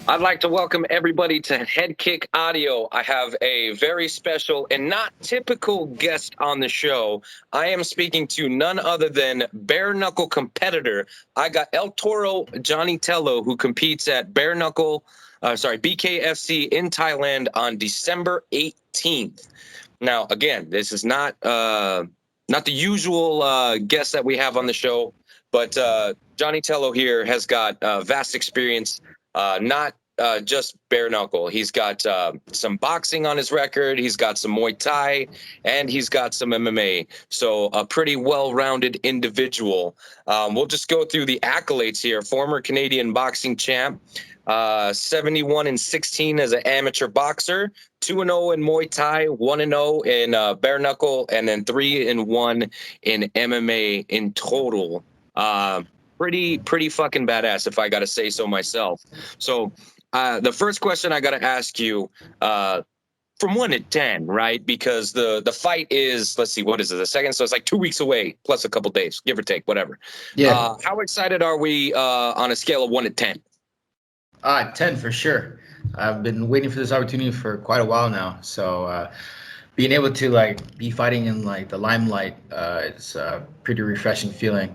I'd like to welcome everybody to Head Kick Audio. I have a very special and not typical guest on the show. I am speaking to none other than bare knuckle competitor. I got El Toro Jonny Tello, who competes at BKFC in Thailand on December 18th. Now, again, this is not the usual guest that we have on the show, but Jonny Tello here has got vast experience. Not just bare knuckle. He's got some boxing on his record. He's got some Muay Thai, and he's got some MMA. So a pretty well-rounded individual. We'll just go through the accolades here. Former Canadian boxing champ, 71-16 as an amateur boxer, 2-0 in Muay Thai, 1-0 in bare knuckle, and then 3-1 in MMA in total. Pretty fucking badass, if I got to say so myself. So the first question I got to ask you, from 1 to 10, right? Because the fight is, let's see, what is it? The second, so it's like 2 weeks away, plus a couple days, give or take, whatever. Yeah. How excited are we on a scale of 1 to 10? 10 for sure. I've been waiting for this opportunity for quite a while now. So being able to be fighting in the limelight, it's a pretty refreshing feeling,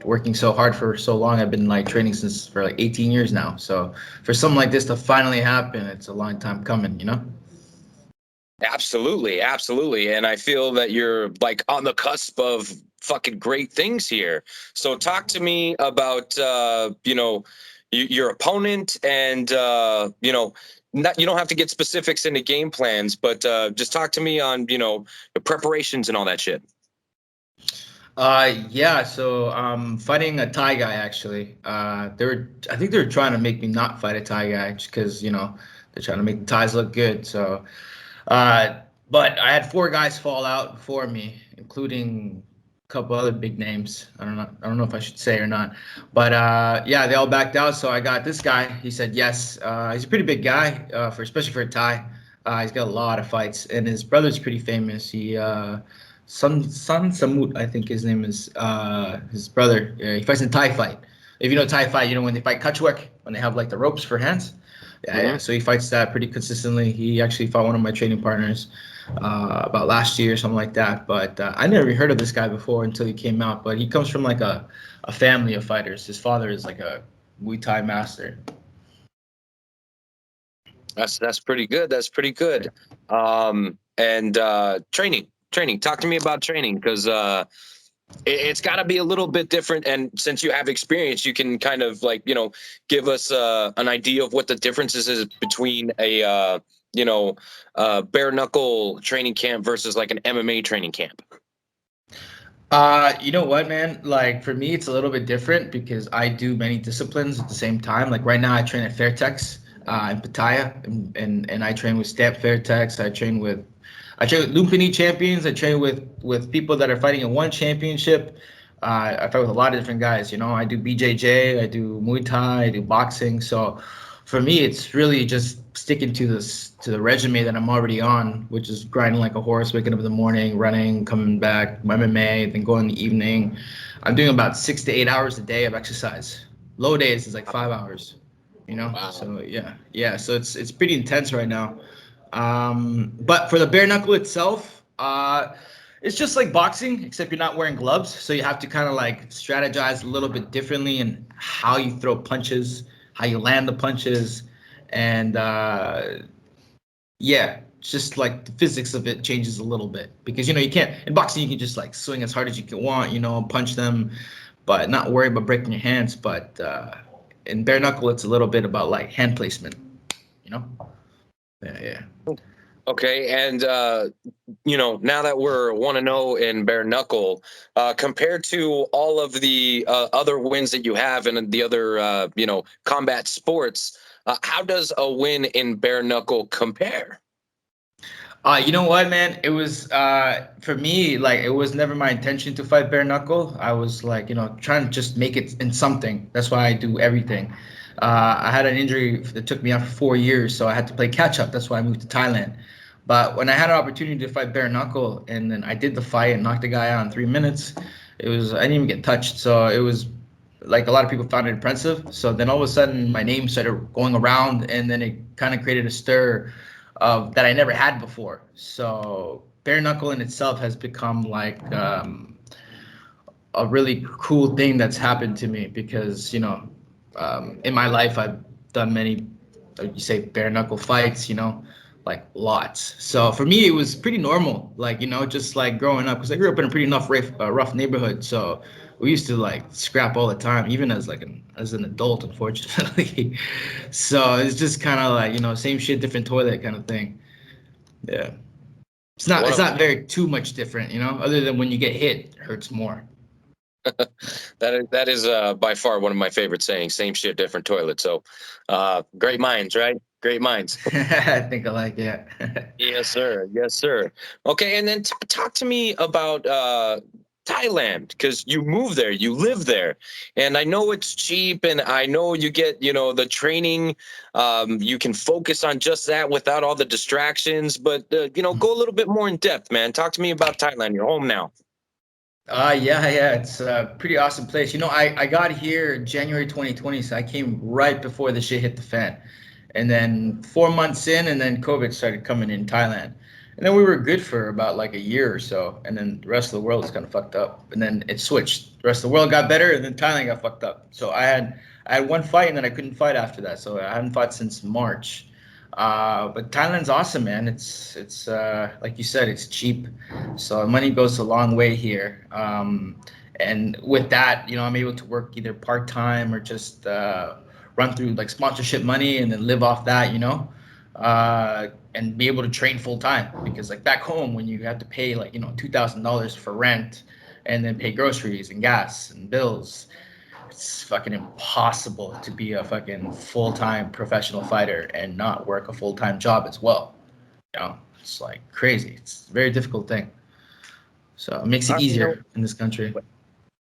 Working so hard for so long. I've been training for 18 years now. So for something like this to finally happen, it's a long time coming, Absolutely, absolutely. And I feel that you're on the cusp of fucking great things here. So talk to me about your opponent and not, you don't have to get specifics into game plans, but just talk to me on the preparations and all that shit. Yeah, so fighting a Thai guy actually. I think they were trying to make me not fight a Thai guy just because, they're trying to make the Thais look good. So but I had 4 guys fall out before me, including a couple other big names. I don't know if I should say or not. But yeah, they all backed out. So I got this guy. He said yes. He's a pretty big guy, especially for a Thai. He's got a lot of fights, and his brother's pretty famous. Sun Samut, I think his name is, his brother. He fights in Thai fight. If you know Thai fight, when they fight kachwek, when they have the ropes for hands. Yeah. So he fights that pretty consistently. He actually fought one of my training partners about last year, something like that. But I never heard of this guy before until he came out. But he comes from a family of fighters. His father is a Muay Thai master. That's pretty good. That's pretty good. And training. Talk to me about training, because it's got to be a little bit different. And since you have experience, you can kind of give us an idea of what the differences is between a bare knuckle training camp versus an MMA training camp. You know what, man? For me, it's a little bit different because I do many disciplines at the same time. Right now, I train at Fairtex in Pattaya, and I train with Stamp Fairtex. I train with Lumpini champions. I train with people that are fighting in one championship. I fight with a lot of different guys. I do BJJ, I do Muay Thai, I do boxing. So for me, it's really just sticking to the regimen that I'm already on, which is grinding like a horse, waking up in the morning, running, coming back, MMA, then going in the evening. I'm doing about 6 to 8 hours a day of exercise. Low days is 5 hours. Wow. So yeah. So it's pretty intense right now. But for the bare knuckle itself, it's just like boxing, except you're not wearing gloves. So you have to kind of strategize a little bit differently in how you throw punches, how you land the punches. And yeah, it's just the physics of it changes a little bit because, you can't, in boxing, you can just swing as hard as you can want, punch them, but not worry about breaking your hands. But in bare knuckle, it's a little bit about hand placement, you know? Yeah. Okay, and now that we're 1-0 in bare knuckle, compared to all of the other wins that you have in the other combat sports, how does a win in bare knuckle compare? You know what, man? It was for me, it was never my intention to fight bare knuckle. I was trying to just make it in something. That's why I do everything. I had an injury that took me out for 4 years, so I had to play catch up. That's why I moved to Thailand. But when I had an opportunity to fight bare knuckle, and then I did the fight and knocked the guy out in 3 minutes, I didn't even get touched. So it was like a lot of people found it impressive. So then all of a sudden my name started going around, and then it kind of created a stir of that I never had before. So bare knuckle in itself has become like a really cool thing that's happened to me because in my life I've done many, like you say, bare knuckle fights, like lots. So for me it was pretty normal, like just like growing up, because I grew up in a pretty rough neighborhood. So we used to like scrap all the time, even as an adult, unfortunately. So it's just kind of like same shit, different toilet kind of thing. Yeah, it's not One it's of not very too much different, other than when you get hit, it hurts more. that is by far one of my favorite sayings. Same shit, different toilet. So, great minds, right? Great minds. I think I like it. Yes, sir. Yes, sir. Okay, and then talk to me about Thailand, because you move there, you live there, and I know it's cheap, and I know you get the training. You can focus on just that without all the distractions. But go a little bit more in depth, man. Talk to me about Thailand. You're home now. Yeah, it's a pretty awesome place. I got here January 2020, so I came right before the shit hit the fan. And then 4 months in, and then COVID started coming in Thailand. And then we were good for about like a year or so. And then the rest of the world was kind of fucked up. And then it switched. The rest of the world got better, and then Thailand got fucked up. So I had one fight, and then I couldn't fight after that. So I hadn't fought since March. But Thailand's awesome, man. It's like you said, it's cheap, so money goes a long way here. And with that, I'm able to work either part time or just run through like sponsorship money and then live off that, and be able to train full time. Because like back home, when you have to pay like $2,000 for rent, and then pay groceries and gas and bills, it's fucking impossible to be a fucking full-time professional fighter and not work a full-time job as well. It's like crazy. It's a very difficult thing. So it makes it easier in this country.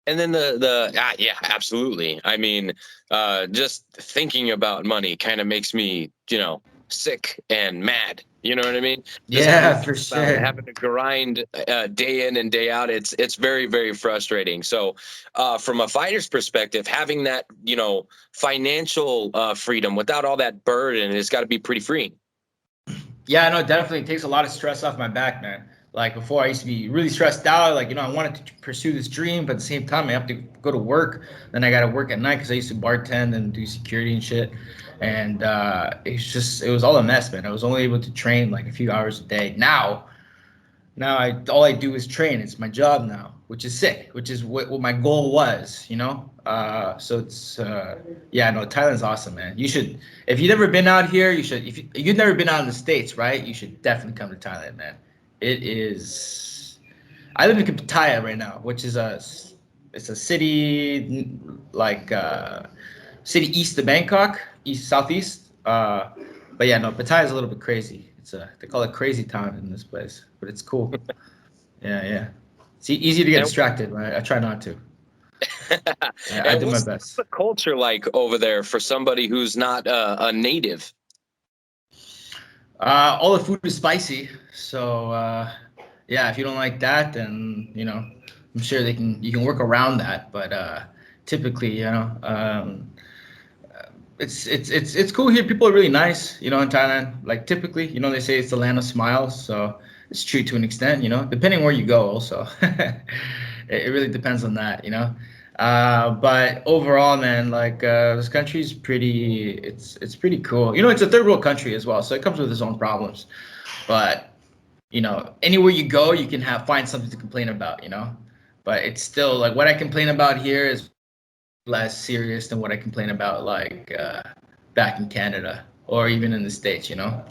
And then yeah, absolutely. I mean, just thinking about money kind of makes me, sick and mad. You know what I mean? Just Yeah, for sure. having to grind day in and day out. It's very, very frustrating. So, from a fighter's perspective, having that, financial freedom without all that burden, it's got to be pretty freeing. Yeah, no, it definitely takes a lot of stress off my back, man. Like before, I used to be really stressed out. Like, I wanted to pursue this dream, but at the same time, I have to go to work. Then I got to work at night because I used to bartend and do security and shit. And it was all a mess, man. I was only able to train like a few hours a day. Now all I do is train. It's my job now, which is sick, which is what my goal was, So it's yeah, no, Thailand's awesome, man. You should, if you've never been out here, you should. If you've never been out in the States, right? You should definitely come to Thailand, man. It is. I live in Pattaya right now, which is it's a city like city east of Bangkok, southeast. But yeah, no, Pattaya is a little bit crazy. They call it crazy town in this place, but it's cool. Yeah. It's easy to get distracted, right? I try not to. Yeah, I do my What's best. the culture like over there for somebody who's not a native? All the food is spicy, so yeah, if you don't like that, then I'm sure you can work around that. But typically, it's cool here. People are really nice, in Thailand. Like typically, they say it's the land of smiles, so it's true to an extent, depending where you go. Also, it really depends on that, But overall, man, like this country's it's pretty cool. It's a third world country as well, so it comes with its own problems. But anywhere you go, you can find something to complain about, But it's still like what I complain about here is less serious than what I complain about like back in Canada or even in the States, Yeah,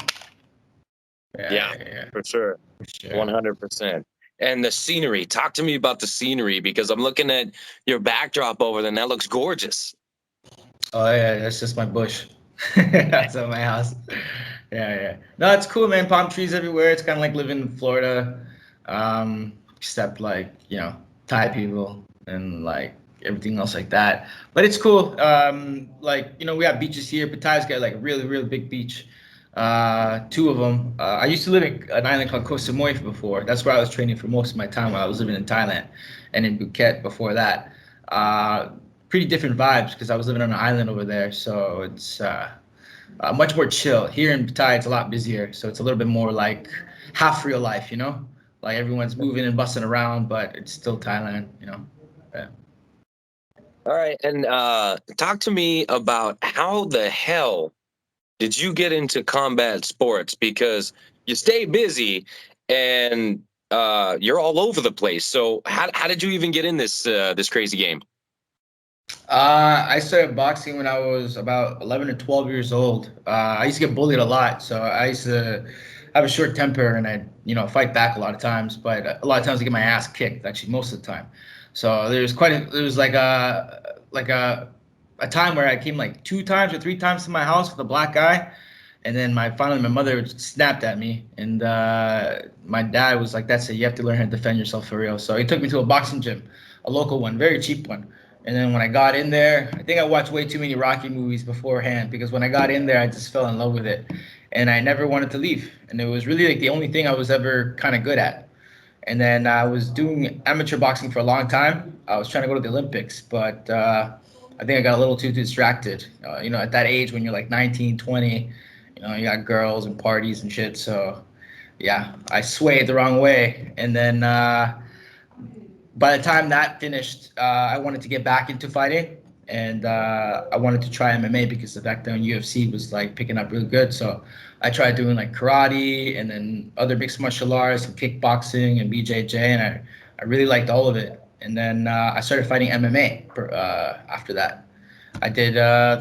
for sure. for sure. 100%. And the scenery. Talk to me about the scenery, because I'm looking at your backdrop over there, and that looks gorgeous. Oh yeah, that's just my bush. That's at my house. Yeah. No, it's cool, man. Palm trees everywhere. It's kind of like living in Florida, except like Thai people and like everything else like that. But it's cool. Like we have beaches here. Pattaya's got like a really, really big beach. Two of them. I used to live in an island called Koh Samui before. That's where I was training for most of my time while I was living in Thailand, and in Phuket before that. pretty different vibes because I was living on an island over there. So it's much more chill. Here in Thai, it's a lot busier. So it's a little bit more like half real life, you know? Like everyone's moving and busting around, but it's still Thailand, you know? Yeah. All right, and talk to me about how the hell did you get into combat sports? Because you stay busy and you're all over the place. So how did you even get in this crazy game? I started boxing when I was about 11 or 12 years old. I used to get bullied a lot, so I used to have a short temper and I, fight back a lot of times. But a lot of times I get my ass kicked, actually, most of the time. So there was like a time where I came like 2 times or 3 times to my house with a black guy, and then finally my mother snapped at me, and my dad was like, "That's it. You have to learn how to defend yourself for real." So he took me to a boxing gym, a local one, very cheap one. And then when I got in there, I think I watched way too many Rocky movies beforehand because when I got in there, I just fell in love with it, and I never wanted to leave. And it was really like the only thing I was ever kind of good at. And then I was doing amateur boxing for a long time. I was trying to go to the Olympics, but I think I got a little too distracted. At that age when you're like 19, 20, you got girls and parties and shit. So yeah, I swayed the wrong way. And then by the time that finished, I wanted to get back into fighting, and I wanted to try MMA because back then UFC was like picking up really good. So I tried doing like karate and then other mixed martial arts and kickboxing and BJJ, and I really liked all of it. And then I started fighting MMA after that. I did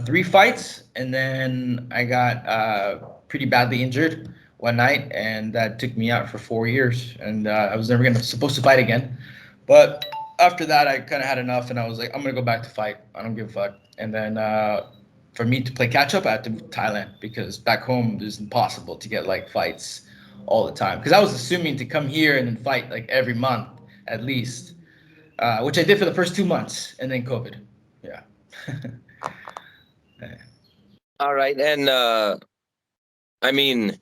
3 fights, and then I got pretty badly injured one night, and that took me out for 4 years. And I was never supposed to fight again. But after that, I kind of had enough, and I was like, I'm gonna go back to fight. I don't give a fuck. And then for me to play catch up, I had to move to Thailand because back home it was impossible to get like fights all the time. Because I was assuming to come here and then fight like every month at least, which I did for the first 2 months, and then COVID. Yeah. All right, and I mean,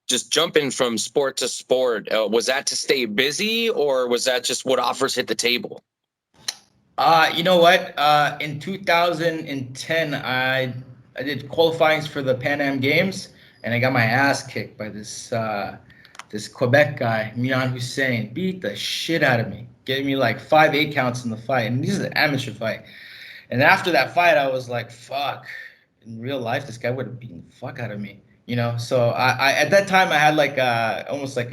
just jumping from sport to sport, was that to stay busy or was that just what offers hit the table? You know what? In 2010, I did qualifyings for the Pan Am Games, and I got my ass kicked by this Quebec guy, Mian Hussein. Beat the shit out of me, gave me like 5 8 counts in the fight, and this is an amateur fight. And after that fight, I was like, "Fuck." In real life, this guy would have beaten the fuck out of me, So I at that time I had like almost like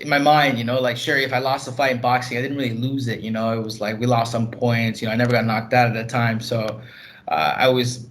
in my mind, like sure, if I lost a fight in boxing, I didn't really lose it. It was like we lost some points. I never got knocked out at that time, so I always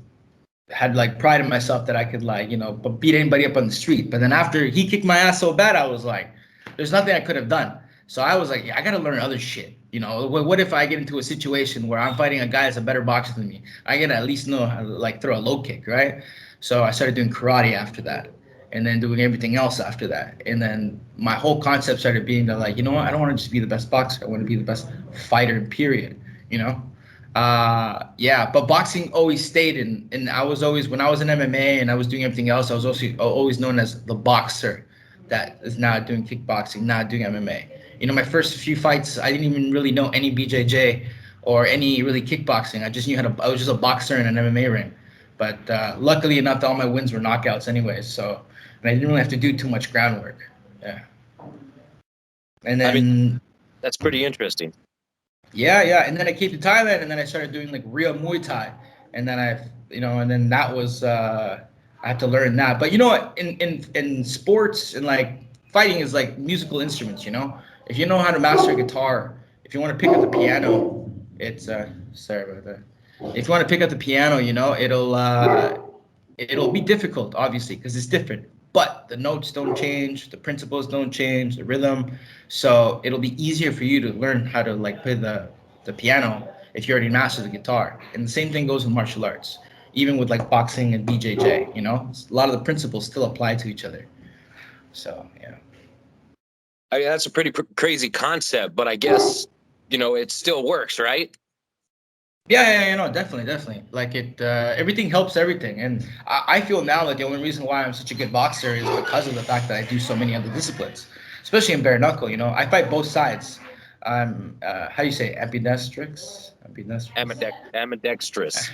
had like pride in myself that I could like but beat anybody up on the street. But then after he kicked my ass so bad, I was like, there's nothing I could have done. So I was like, yeah, I gotta learn other shit. What if I get into a situation where I'm fighting a guy that's a better boxer than me? I gotta at least know how to like throw a low kick, right? So I started doing karate after that, and then doing everything else after that. And then my whole concept started being that like, I don't want to just be the best boxer. I want to be the best fighter, period. Yeah, but boxing always stayed in, and I was always, when I was in MMA and I was doing everything else, I was also always known as the boxer that is now doing kickboxing, not doing MMA. My first few fights, I didn't even really know any BJJ or any really kickboxing. I just knew I was just a boxer in an MMA ring. But luckily enough, all my wins were knockouts anyways. So, and I didn't really have to do too much groundwork. Yeah. And then, I mean, that's pretty interesting. yeah. And then I came to Thailand, and then I started doing like real Muay Thai. And then and then that was, I had to learn that. But what? In sports and like fighting is like musical instruments, If you know how to master a guitar, if you want to pick up the piano, it's, sorry about that. If you want to pick up the piano, it'll be difficult, obviously, because it's different. But the notes don't change, the principles don't change, the rhythm. So it'll be easier for you to learn how to like play the piano if you already master the guitar. And the same thing goes with martial arts, even with like boxing and BJJ. A lot of the principles still apply to each other. So yeah. I mean, that's a pretty crazy concept, but I guess it still works, right? Yeah, no, definitely. Like everything helps everything, and I feel now that the only reason why I'm such a good boxer is because of the fact that I do so many other disciplines, especially in bare knuckle. I fight both sides. I'm how do you say ambidextrous? Ambidextrous. Ambidextrous.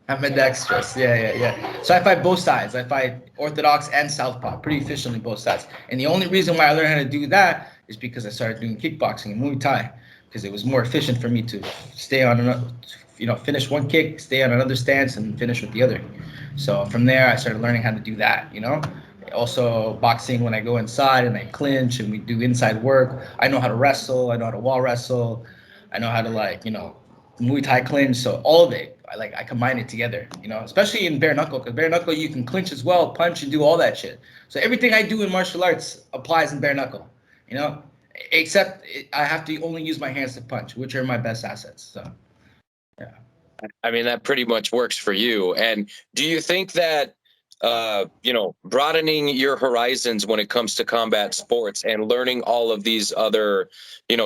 Ambidextrous. Yeah, yeah, yeah. So I fight both sides. I fight orthodox and southpaw pretty efficiently both sides. And the only reason why I learned how to do that is because I started doing kickboxing and Muay Thai because it was more efficient for me to stay on another, finish one kick, stay on another stance, and finish with the other. So from there, I started learning how to do that. Also boxing when I go inside and I clinch and we do inside work. I know how to wrestle. I know how to wall wrestle. I know how to Muay Thai clinch. So all of it, I combine it together. Especially in bare knuckle, because bare knuckle you can clinch as well, punch and do all that shit. So everything I do in martial arts applies in bare knuckle. You know, except I have to only use my hands to punch, which are my best assets. So yeah. I mean, that pretty much works for you. And do you think that, broadening your horizons when it comes to combat sports and learning all of these other,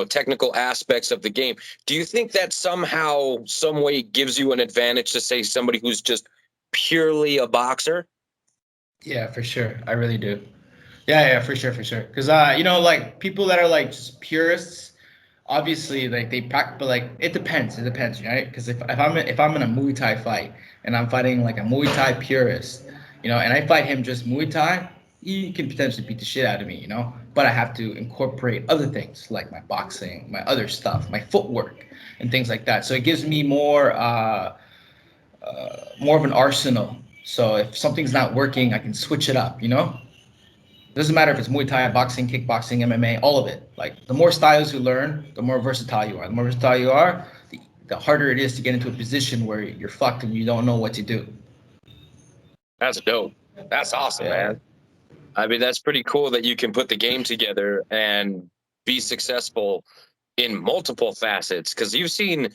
technical aspects of the game, do you think that somehow, some way gives you an advantage to say somebody who's just purely a boxer? Yeah, for sure. I really do. Yeah, for sure, for sure. Because people that are just purists, obviously they practice, but it depends. It depends, right? Because if I'm in a Muay Thai fight and I'm fighting like a Muay Thai purist, and I fight him just Muay Thai, he can potentially beat the shit out of me. But I have to incorporate other things like my boxing, my other stuff, my footwork, and things like that. So it gives me more of an arsenal. So if something's not working, I can switch it up. It doesn't matter if it's Muay Thai, boxing, kickboxing, MMA, all of it. Like the more styles you learn, the more versatile you are. The more versatile you are, the harder it is to get into a position where you're fucked and you don't know what to do. That's dope. That's awesome, Yeah. man. I mean, that's pretty cool that you can put the game together and be successful in multiple facets. Because you've seen,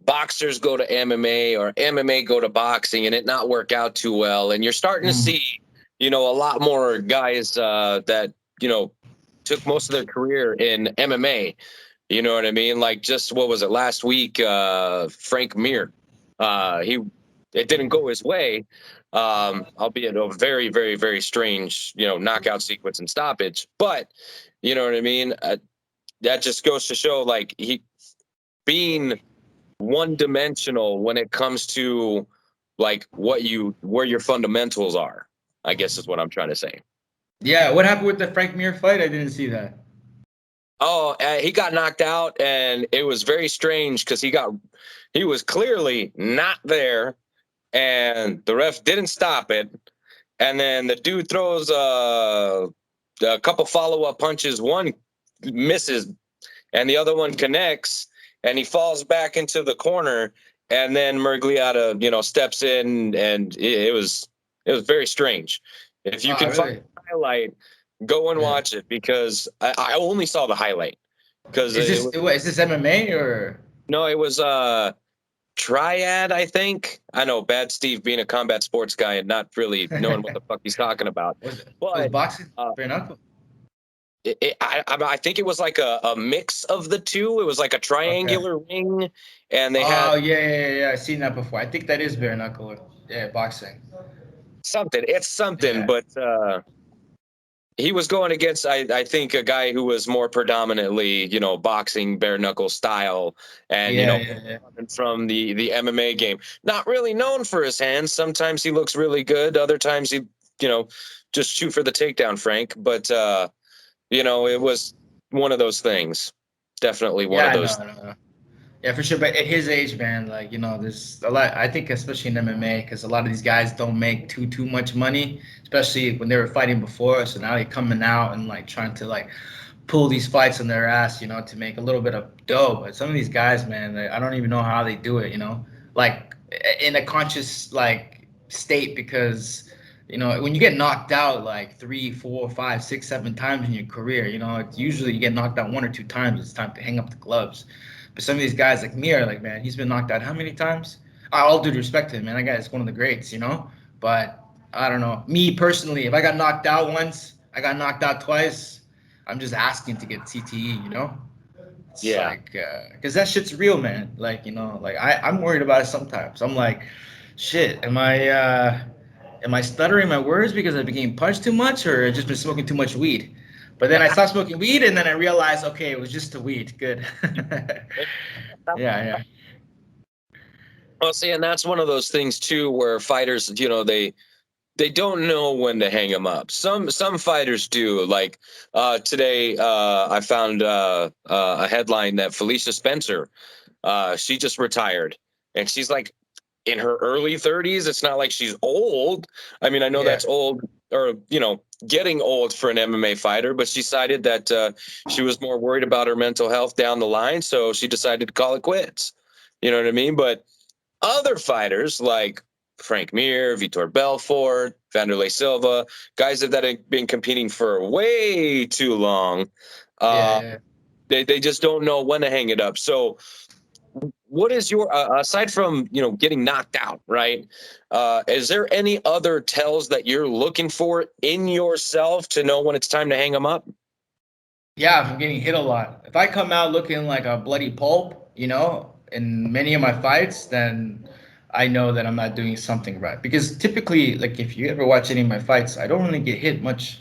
boxers go to MMA or MMA go to boxing and it not work out too well. And you're starting to see, a lot more guys that, took most of their career in MMA. You know what I mean? Like just what was it last week? Frank Mir. It didn't go his way, albeit a very, very, very strange, knockout sequence and stoppage. But you know what I mean? That just goes to show, like, he being one dimensional when it comes to like where your fundamentals are, I guess is what I'm trying to say. Yeah. What happened with the Frank Mir fight? I didn't see that. Oh, he got knocked out, and it was very strange because he was clearly not there, and the ref didn't stop it. And then the dude throws a couple follow-up punches. One misses, and the other one connects, and he falls back into the corner. And then Murgliata, steps in, and it was very strange. If you can find Really? the highlight, go and Yeah. watch it because I only saw the highlight because Is this MMA or? no, it was Triad, I think. I know, Bad Steve being a combat sports guy and not really knowing what the fuck he's talking about. Was But boxing bare knuckle? I think it was like a mix of the two. It was like a Okay. triangular ring, and they Oh had yeah, yeah, yeah. I've seen that before. I think that is bare knuckle. Yeah, boxing. something. It's something, Yeah. but he was going against, I think, a guy who was more predominantly, boxing bare knuckle style, and Yeah, yeah, yeah. coming from the MMA game. Not really known for his hands. Sometimes he looks really good. Other times he, just shoot for the takedown, Frank. But it was one of those things. Definitely one of Yeah, those. no, no, no. Yeah, for sure. But at his age, man, there's a lot. I think, especially in MMA, because a lot of these guys don't make too much money, especially when they were fighting before. So now they're coming out and trying to pull these fights on their ass, to make a little bit of dough. But some of these guys, man, I don't even know how they do it. Like in a conscious state, because when you get knocked out like 3, 4, 5, 6, 7 times in your career, it's usually you get knocked out 1 or 2 times. It's time to hang up the gloves. But some of these guys like me are like, man, he's been knocked out how many times? All due respect to him, man. That guy is one of the greats. But I don't know. Me personally, if I got knocked out once, I got knocked out twice, I'm just asking to get CTE. It's Yeah. because that shit's real, man. I'm worried about it sometimes. I'm like, shit, am I stuttering my words because I've been getting punched too much or just been smoking too much weed? But then I stopped smoking weed, and then I realized, okay, it was just the weed. Good. Yeah, yeah, Well, see, and that's one of those things too, where fighters, they don't know when to hang them up. Some fighters do. Like today, I found a headline that Felicia Spencer, she just retired, and she's like in her early 30s. It's not like she's old. I mean, I know yeah, that's old, or getting old for an MMA fighter, but she decided that she was more worried about her mental health down the line, so she decided to call it quits. You know what I mean? But other fighters like Frank Mir, Vitor Belfort, Vanderlei Silva, guys that have been competing for way too long, uh, yeah. they just don't know when to hang it up. So, what is your aside from getting knocked out, right? Is there any other tells that you're looking for in yourself to know when it's time to hang them up? Yeah, I'm getting hit a lot. If I come out looking like a bloody pulp, in many of my fights, then I know that I'm not doing something right. Because typically, like if you ever watch any of my fights, I don't really get hit much,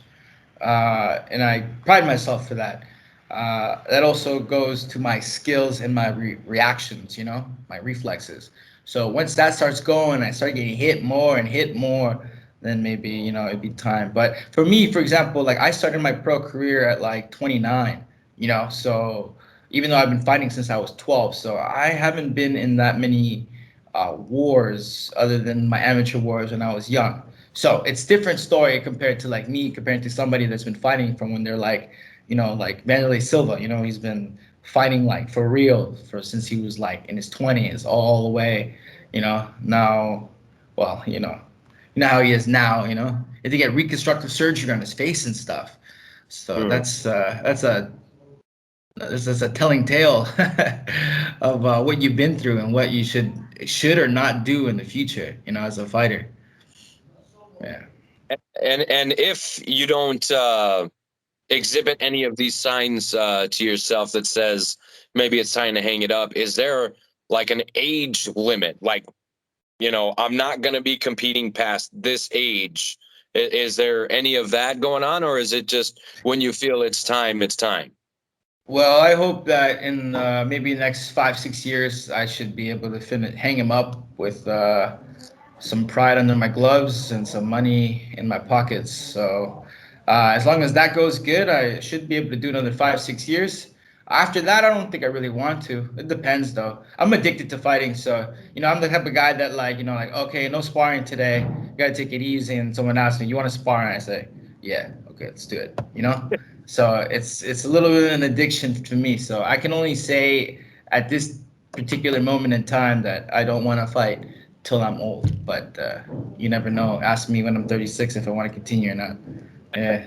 and I pride myself for that. That also goes to my skills and my reactions, my reflexes. So once that starts going, I start getting hit more and hit more, then maybe, it'd be time. But for me, for example, like I started my pro career at like 29, so even though I've been fighting since I was 12, so I haven't been in that many wars other than my amateur wars when I was young. So it's different story compared to like me, compared to somebody that's been fighting from when they're like, like Vanderlei Silva. He's been fighting like for real for since he was like in his 20s all the way. Now, well, how he is now. He had to get reconstructive surgery on his face and stuff. So Hmm. that's a telling tale of what you've been through and what you should or not do in the future. As a fighter. Yeah. And if you don't exhibit any of these signs to yourself that says maybe it's time to hang it up, is there like an age limit? Like, I'm not going to be competing past this age. Is there any of that going on, or is it just when you feel it's time, it's time? Well, I hope that in maybe the next 5, 6 years, I should be able to hang him up with some pride under my gloves and some money in my pockets. So, as long as that goes good, I should be able to do another 5, 6 years. After that, I don't think I really want to. It depends, though. I'm addicted to fighting, so I'm the type of guy that like okay, no sparring today. You gotta take it easy. And someone asks me, "You want to spar?" And I say, "Yeah, okay, let's do it." So it's a little bit of an addiction to me. So I can only say at this particular moment in time that I don't want to fight till I'm old. But you never know. Ask me when I'm 36 if I want to continue or not. Yeah,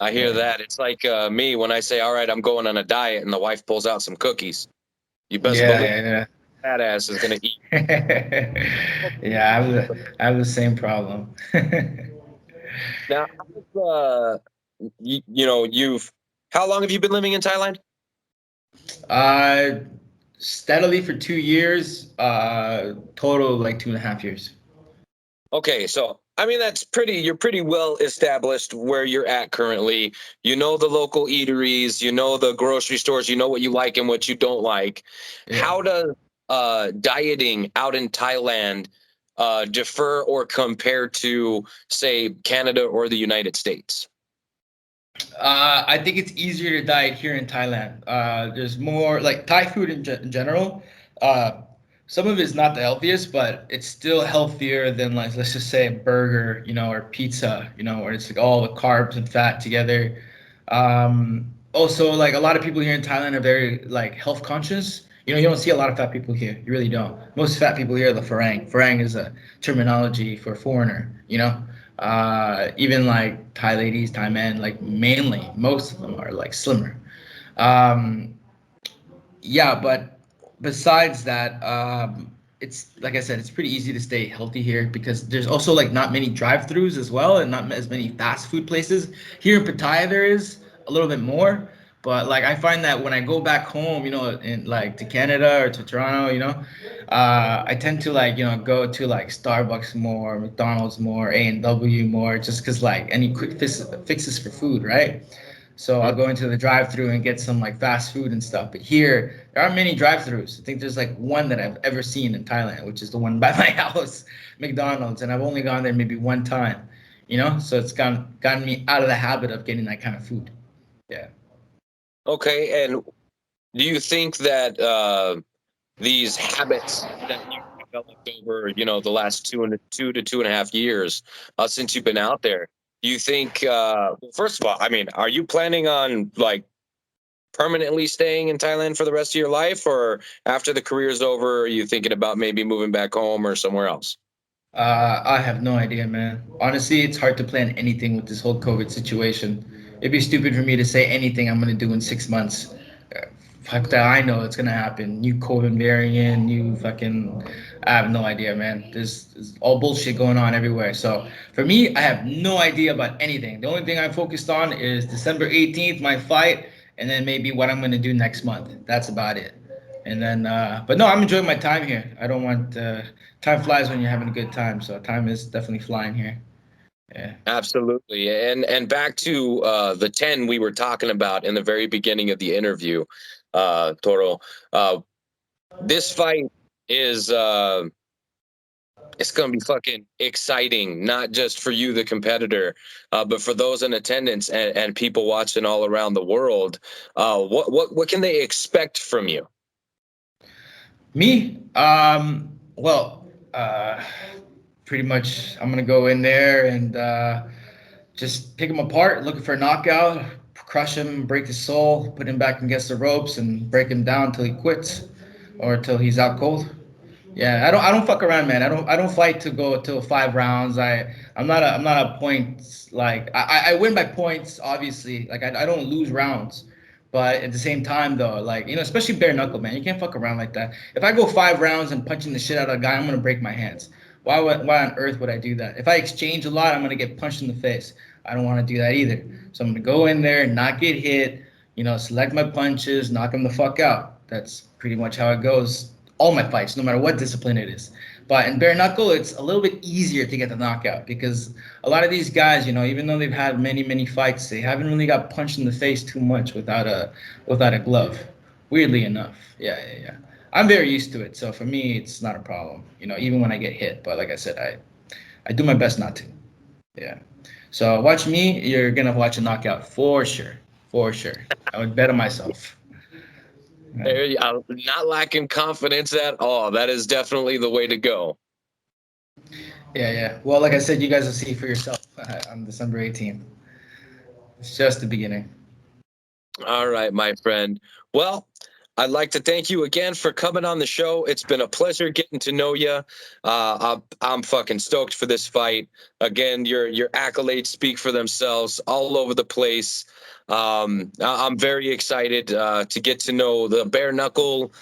I hear yeah, that. It's like me when I say, "All right, I'm going on a diet," and the wife pulls out some cookies. You best believe yeah, that ass is going to eat. yeah. Yeah, I have the same problem. Now, you've how long have you been living in Thailand? uh, Steadily for 2 years. Total like 2.5 years. Okay, so I mean you're pretty well established where you're at currently. You know the local eateries, you know the grocery stores, you know what you like and what you don't like. Yeah. How does dieting out in Thailand differ or compare to, say, Canada or the United States? I think it's easier to diet here in Thailand. There's more like Thai food in general. Uh, some of it's not the healthiest, but it's still healthier than like let's just say a burger, or pizza, where it's like all the carbs and fat together. Also, like a lot of people here in Thailand are very like health conscious. You don't see a lot of fat people here. You really don't. Most fat people here are the farang. Farang is a terminology for foreigner. Even like Thai ladies, Thai men, like mainly most of them are like slimmer. Um, yeah, but besides that, it's like I said, it's pretty easy to stay healthy here because there's also like not many drive-throughs as well, and not as many fast food places. Here in Pattaya, there is a little bit more, but like I find that when I go back home, in like to Canada or to Toronto, I tend to like, go to like Starbucks more, McDonald's more, A&W more, just because like any quick fixes for food, right? So I'll go into the drive-through and get some like fast food and stuff. But here, there aren't many drive-throughs. I think there's like one that I've ever seen in Thailand, which is the one by my house, McDonald's, and I've only gone there maybe one time. So it's gotten me out of the habit of getting that kind of food. Yeah. Okay, and do you think that these habits that you developed over, the last 2 to 2.5 years since you've been out there, do you think, first of all, I mean, are you planning on like permanently staying in Thailand for the rest of your life, or after the career's over, are you thinking about maybe moving back home or somewhere else? I have no idea, man. Honestly, it's hard to plan anything with this whole COVID situation. It'd be stupid for me to say anything I'm gonna do in 6 months. Fuck that, I know it's gonna happen. New COVID variant, new fucking. I have no idea, man. There's all bullshit going on everywhere. So for me, I have no idea about anything. The only thing I'm focused on is December 18th, my fight, and then maybe what I'm gonna do next month. That's about it. And then, but no, I'm enjoying my time here. I don't want. Time flies when you're having a good time, so time is definitely flying here. Yeah. Absolutely. And back to the 10 we were talking about in the very beginning of the interview, Toro. This fight is it's going to be fucking exciting, not just for you, the competitor, but for those in attendance and people watching all around the world. What can they expect from you? Me, well, pretty much I'm gonna go in there and just pick him apart, looking for a knockout, crush him, break his soul, put him back against the ropes, and break him down till he quits or till he's out cold. Yeah, I don't fuck around, man. I don't fight to go till 5 rounds. I'm not a points like I win by points, obviously. Like I don't lose rounds. But at the same time though, like, especially bare knuckle, man, you can't fuck around like that. If I go 5 rounds and punching the shit out of a guy, I'm gonna break my hands. Why on earth would I do that? If I exchange a lot, I'm gonna get punched in the face. I don't want to do that either. So I'm gonna go in there, not get hit, select my punches, knock him the fuck out. That's pretty much how it goes all my fights, no matter what discipline it is. But in bare knuckle, it's a little bit easier to get the knockout because a lot of these guys, even though they've had many, many fights, they haven't really got punched in the face too much without a glove. Weirdly enough, yeah. I'm very used to it, so for me, it's not a problem. Even when I get hit. But like I said, I do my best not to. Yeah. So watch me. You're gonna watch a knockout for sure, for sure. I would bet on myself. Yeah. I'm not lacking confidence at all. That is definitely the way to go. Yeah. Well, like I said, you guys will see for yourself on December 18th. It's just the beginning. All right, my friend. Well, I'd like to thank you again for coming on the show. It's been a pleasure getting to know you. I'm fucking stoked for this fight. Again, your accolades speak for themselves all over the place. I'm very excited to get to know the bare knuckle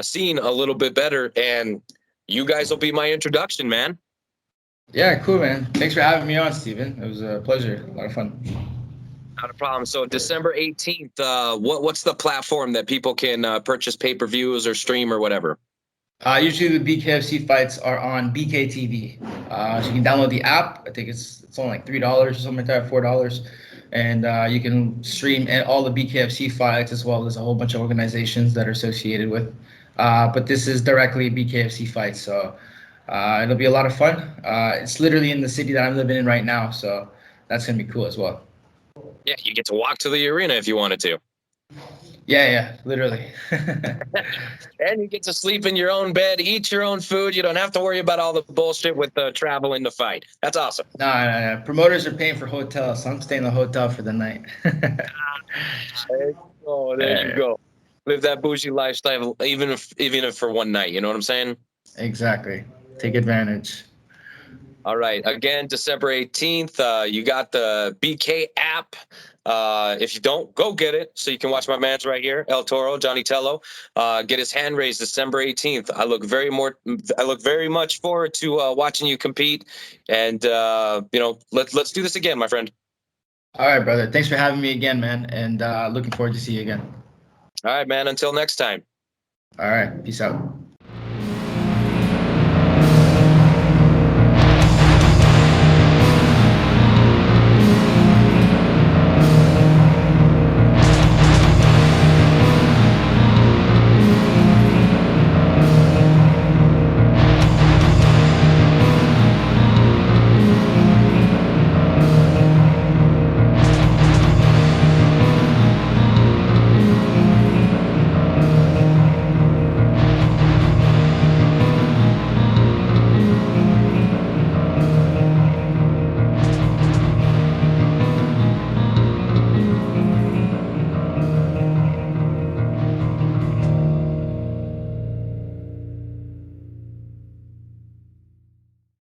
scene a little bit better, and you guys will be my introduction, man. Yeah, cool, man. Thanks for having me on, Steven. It was a pleasure. A lot of fun. Not a problem. So December 18th, what's the platform that people can purchase pay-per-views or stream or whatever? Usually the BKFC fights are on BKTV. So you can download the app. I think it's only like $3 or something like that, $4, and you can stream all the BKFC fights as well as a whole bunch of organizations that are associated with. But this is directly BKFC fights, so it'll be a lot of fun. It's literally in the city that I'm living in right now, so that's gonna be cool as well. Yeah, you get to walk to the arena if you wanted to. Yeah, literally. And you get to sleep in your own bed, eat your own food. You don't have to worry about all the bullshit with traveling to fight. That's awesome. No. Promoters are paying for hotels, so I'm staying in the hotel for the night. There you go. There you go. Live that bougie lifestyle, even if for one night. You know what I'm saying? Exactly. Take advantage. All right. Again, December 18th. You got the BK app. If you don't, go get it so you can watch my man's right here, El Toro, Jonny Tello. Get his hand raised December 18th. I look very much forward to watching you compete. And let's do this again, my friend. All right, brother. Thanks for having me again, man. And looking forward to see you again. All right, man. Until next time. All right. Peace out.